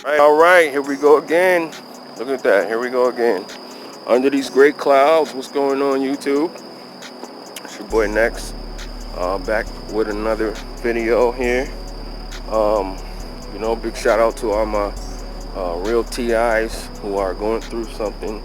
All right, here we go again. Look at that, here we go again. Under these great clouds, what's going on YouTube? It's your boy Nexx, back with another video here. Big shout out to all my real T.I.s who are going through something,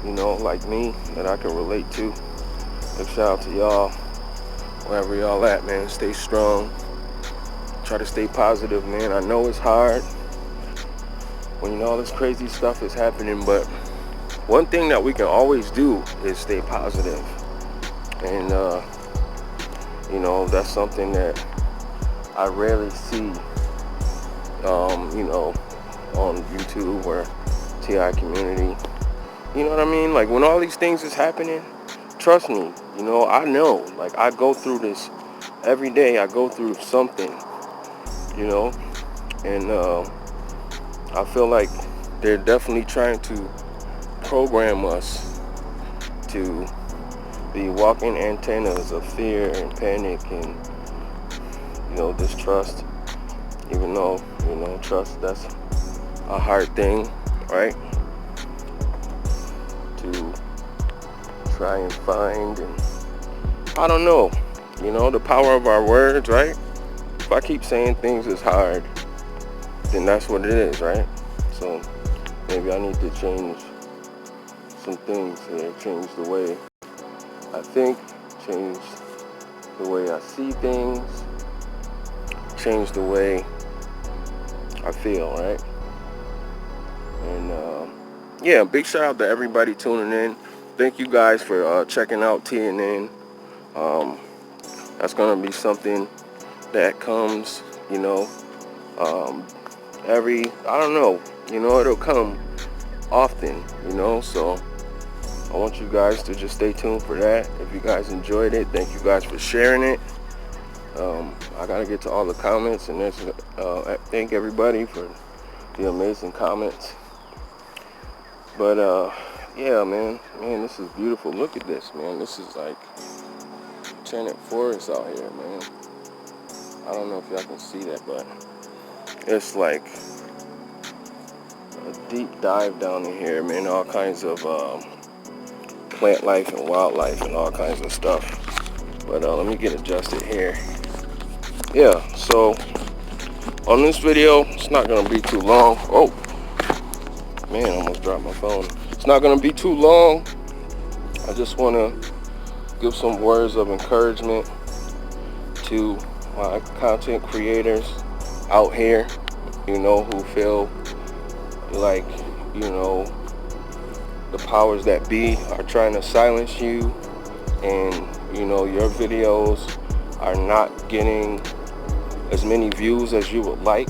like me, that I can relate to. Big shout out to y'all, wherever y'all at, man. Stay strong. Try to stay positive, man. I know it's hard when all this crazy stuff is happening, but one thing that we can always do is stay positive. And that's something that I rarely see on YouTube or TI community. You know what I mean? Like when all these things is happening, trust me, I know, like I go through this every day. I go through something, and I feel like they're definitely trying to program us to be walking antennas of fear and panic and, distrust. Even though, trust, that's a hard thing, right? To try and find, and I don't know, the power of our words, right? If I keep saying things is hard, then that's what it is, right? So maybe I need to change some things here, change the way I think, change the way I see things, change the way I feel, right? And big shout out to everybody tuning in. Thank you guys for checking out TNN. That's gonna be something that comes, I don't know, it'll come often, so I want you guys to just stay tuned for that. If you guys enjoyed it, thank you guys for sharing it. I gotta get to all the comments, and thank everybody for the amazing comments. But yeah, man, this is beautiful. Look at this, man. This is like enchanted forest out here, man. I don't know if y'all can see that, but it's like a deep dive down in here, man. All kinds of plant life and wildlife and all kinds of stuff. But let me get adjusted here. Yeah, so on this video, it's not gonna be too long. Oh man, I almost dropped my phone. It's not gonna be too long. I just want to give some words of encouragement to my content creators out here, who feel like, the powers that be are trying to silence you, and, your videos are not getting as many views as you would like.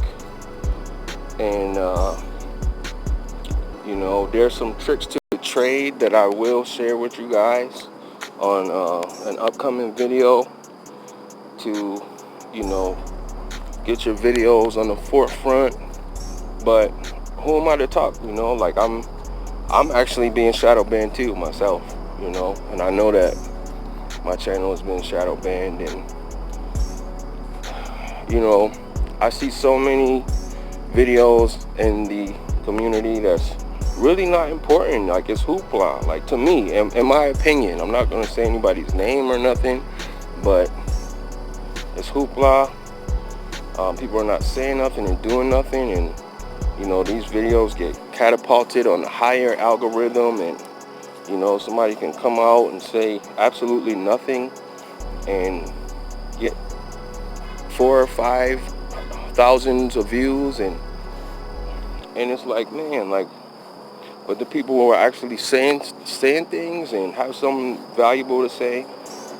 And, there's some tricks to the trade that I will share with you guys on an upcoming video to, get your videos on the forefront. But who am I to talk? Like I'm actually being shadow banned too myself, and I know that my channel has been shadow banned, and I see so many videos in the community that's really not important. Like it's hoopla, like to me, in my opinion. I'm not gonna say anybody's name or nothing, but it's hoopla. People are not saying nothing and doing nothing, and these videos get catapulted on the higher algorithm, and somebody can come out and say absolutely nothing and get 4,000 or 5,000 of views, and it's like, man, like, but the people who are actually saying things and have something valuable to say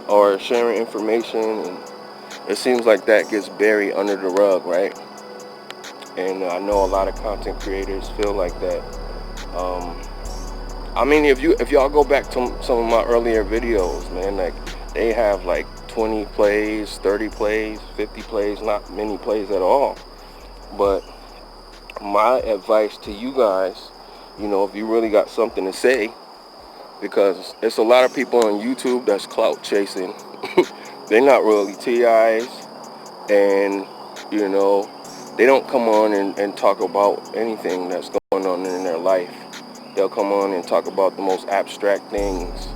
or sharing information, and it seems like that gets buried under the rug, right? And I know a lot of content creators feel like that. I mean, if y'all go back to some of my earlier videos, man, like they have like 20 plays, 30 plays, 50 plays, not many plays at all. But my advice to you guys, if you really got something to say, because it's a lot of people on YouTube that's clout chasing. They're not really TIs, and They don't come on and talk about anything that's going on in their life. They'll come on and talk about the most abstract things,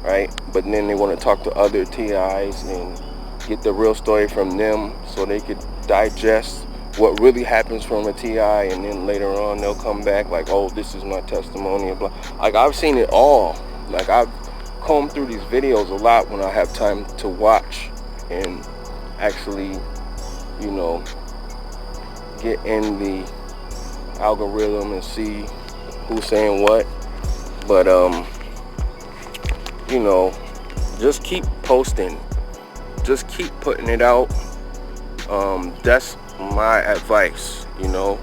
right? But then they want to talk to other T.I.s and get the real story from them so they could digest what really happens from a T.I., and then later on they'll come back like, oh, this is my testimony, and blah. Like, I've seen it all. Like, I've combed through these videos a lot when I have time to watch and actually, you know, get in the algorithm and see who's saying what. But you know, just keep posting, just keep putting it out. That's my advice, you know.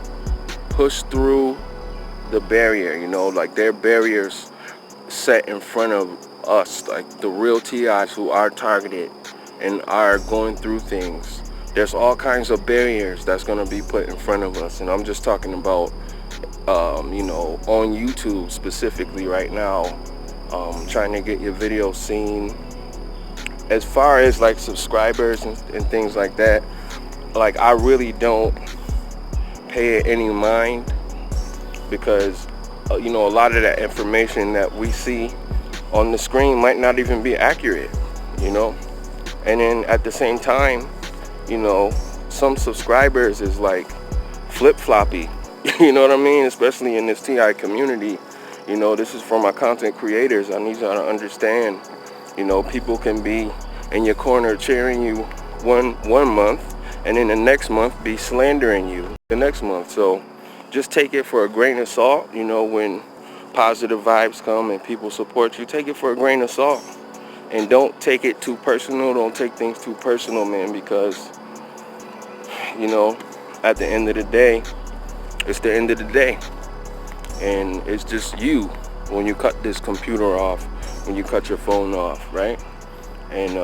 Push through the barrier, you know, like there are barriers set in front of us, like the real T.I.s who are targeted and are going through things. There's all kinds of barriers that's going to be put in front of us, and I'm just talking about you know, on YouTube specifically right now, trying to get your video seen. As far as like subscribers and things like that, like I really don't pay it any mind, because you know, a lot of that information that we see on the screen might not even be accurate, you know. And then at the same time, you know, some subscribers is like flip-floppy. You know what I mean? Especially in this T.I. community. You know, this is for my content creators. I need y'all to understand, you know, people can be in your corner cheering you one month, and then the next month be slandering you the next month. So just take it for a grain of salt. You know, when positive vibes come and people support you, take it for a grain of salt. And don't take it too personal. Don't take things too personal, man, because, you know, at the end of the day, it's the end of the day. And it's just you when you cut this computer off, when you cut your phone off, right? And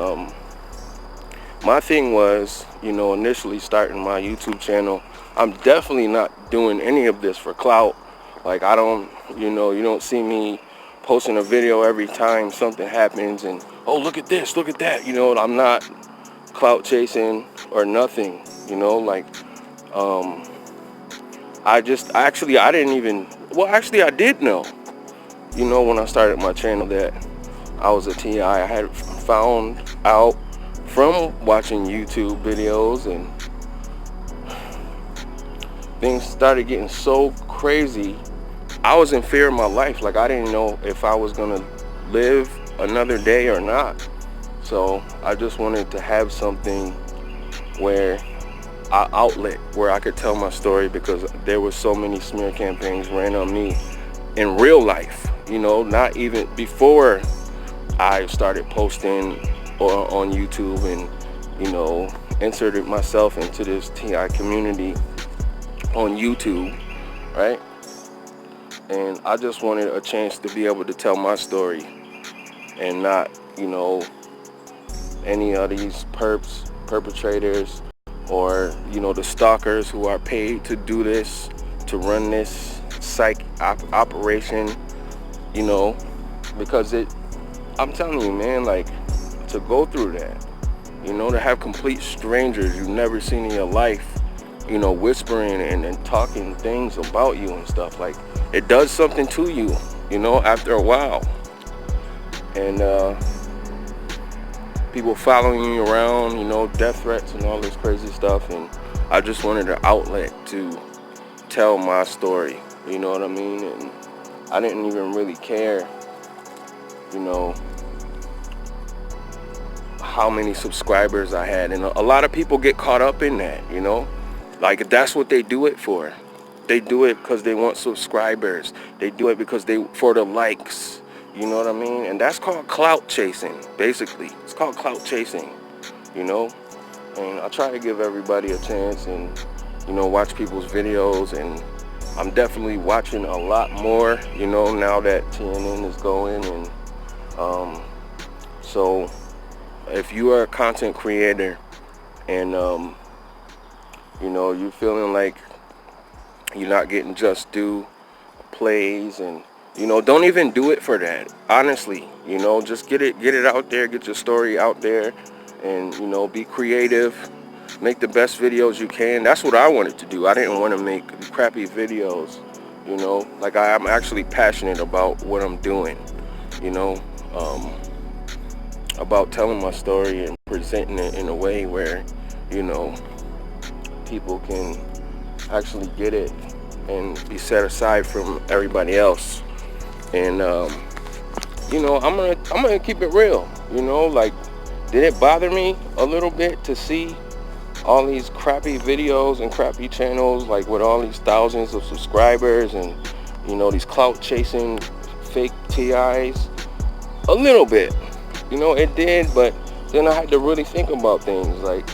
my thing was, you know, initially starting my YouTube channel, I'm definitely not doing any of this for clout. Like, I don't, you know, you don't see me posting a video every time something happens and, oh, look at this, look at that. You know, I'm not clout chasing or nothing, you know. Like, I didn't even, well, actually I did know, you know, when I started my channel that I was a T.I. I had found out from watching YouTube videos, and things started getting so crazy. I was in fear of my life. Like, I didn't know if I was gonna live another day or not. So I just wanted to have something where outlet where I could tell my story, because there were so many smear campaigns ran on me in real life, you know, not even before I started posting on YouTube and, you know, inserted myself into this T.I. community on YouTube, right? And I just wanted a chance to be able to tell my story and not, you know, any of these perpetrators, or, you know, the stalkers who are paid to do this, to run this psych operation, you know, because I'm telling you, man, like, to go through that, you know, to have complete strangers you've never seen in your life, you know, whispering and talking things about you and stuff, like, it does something to you, you know, after a while. And people following you around, you know, death threats and all this crazy stuff. And I just wanted an outlet to tell my story, you know what I mean? And I didn't even really care, you know, how many subscribers I had. And a lot of people get caught up in that, you know, like, that's what they do it for. They do it because they want subscribers. They do it because for the likes. You know what I mean? And that's called clout chasing, basically. It's called clout chasing, you know? And I try to give everybody a chance and, you know, watch people's videos. And I'm definitely watching a lot more, you know, now that TNN is going. And so if you are a content creator and, you know, you're feeling like you're not getting just due plays, and, you know, don't even do it for that, honestly. You know, just get it out there, get your story out there, and, you know, be creative, make the best videos you can. That's what I wanted to do. I didn't want to make crappy videos, you know. Like, I'm actually passionate about what I'm doing, you know, about telling my story and presenting it in a way where, you know, people can actually get it and be set aside from everybody else. And you know, I'm gonna keep it real, you know. Like, did it bother me a little bit to see all these crappy videos and crappy channels, like with all these thousands of subscribers and, you know, these clout chasing fake T.I.s? A little bit, you know, it did. But then I had to really think about things, like,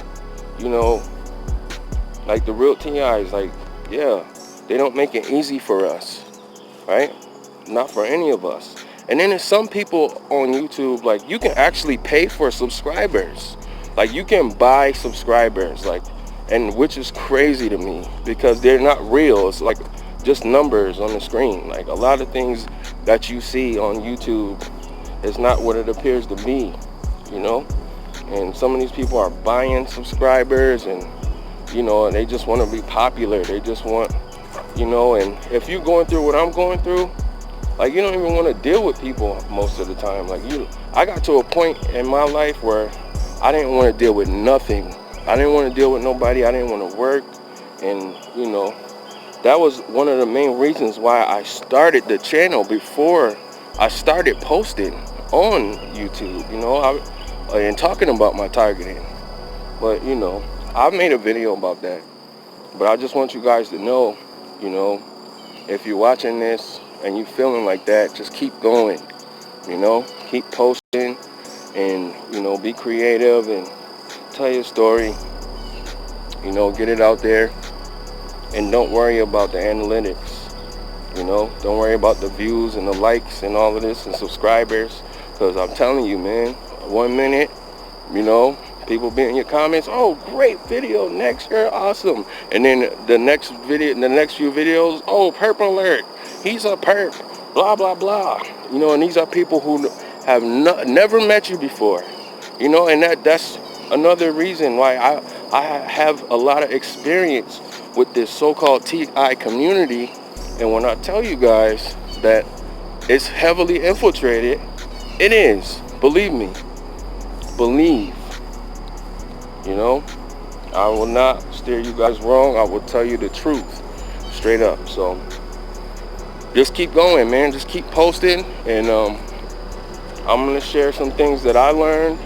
you know, like the real T.I.s, like, yeah, they don't make it easy for us, right? Not for any of us. And then there's some people on YouTube, like, you can actually pay for subscribers. Like, you can buy subscribers, like, and which is crazy to me because they're not real. It's like just numbers on the screen. Like, a lot of things that you see on YouTube is not what it appears to be, you know. And some of these people are buying subscribers, and, you know, they just want to be popular. They just want, you know, and if you're going through what I'm going through, like, you don't even want to deal with people most of the time. Like, I got to a point in my life where I didn't want to deal with nothing. I didn't want to deal with nobody. I didn't want to work. And, you know, that was one of the main reasons why I started the channel before I started posting on YouTube, you know, and talking about my targeting. But, you know, I've made a video about that. But I just want you guys to know, you know, if you're watching this and you feeling like that, just keep going, you know, keep posting and, you know, be creative and tell your story, you know, get it out there, and don't worry about the analytics, you know, don't worry about the views and the likes and all of this and subscribers, because I'm telling you, man, 1 minute, you know, people be in your comments, oh, great video, Nexx, you're awesome. And then the next video, the next few videos, oh, perp alert, he's a perp, blah, blah, blah. You know, and these are people who have never met you before, you know, and that's another reason why I have a lot of experience with this so-called TI community. And when I tell you guys that it's heavily infiltrated, it is, believe me, believe. You know, I will not steer you guys wrong. I will tell you the truth, straight up. So just keep going, man. Just keep posting, and I'm gonna share some things that I learned.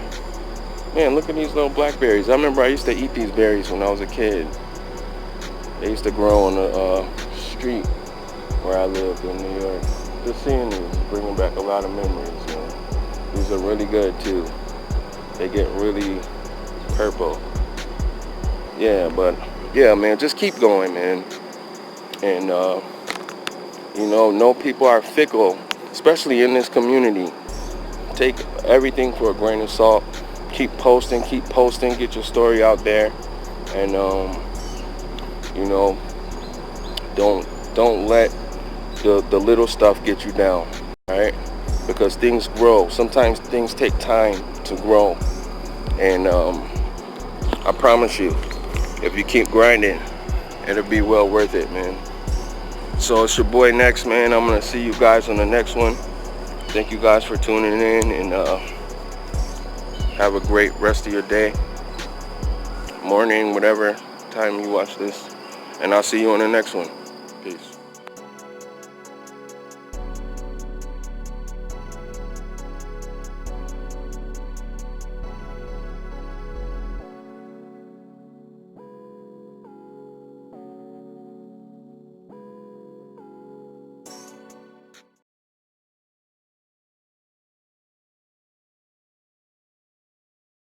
Man, look at these little blackberries. I remember I used to eat these berries when I was a kid. They used to grow on the street where I lived in New York. Just seeing these, bringing back a lot of memories. You know, these are really good too. They get really purple. Yeah, but yeah, man, just keep going, man. And you know people are fickle, especially in this community. Take everything for a grain of salt. Keep posting, get your story out there. And you know, don't let the little stuff get you down, right? Because things grow. Sometimes things take time to grow. And I promise you, if you keep grinding, it'll be well worth it, man. So it's your boy Nexx, man. I'm gonna see you guys on the next one. Thank you guys for tuning in, and have a great rest of your day, morning, whatever time you watch this. And I'll see you on the next one. Peace.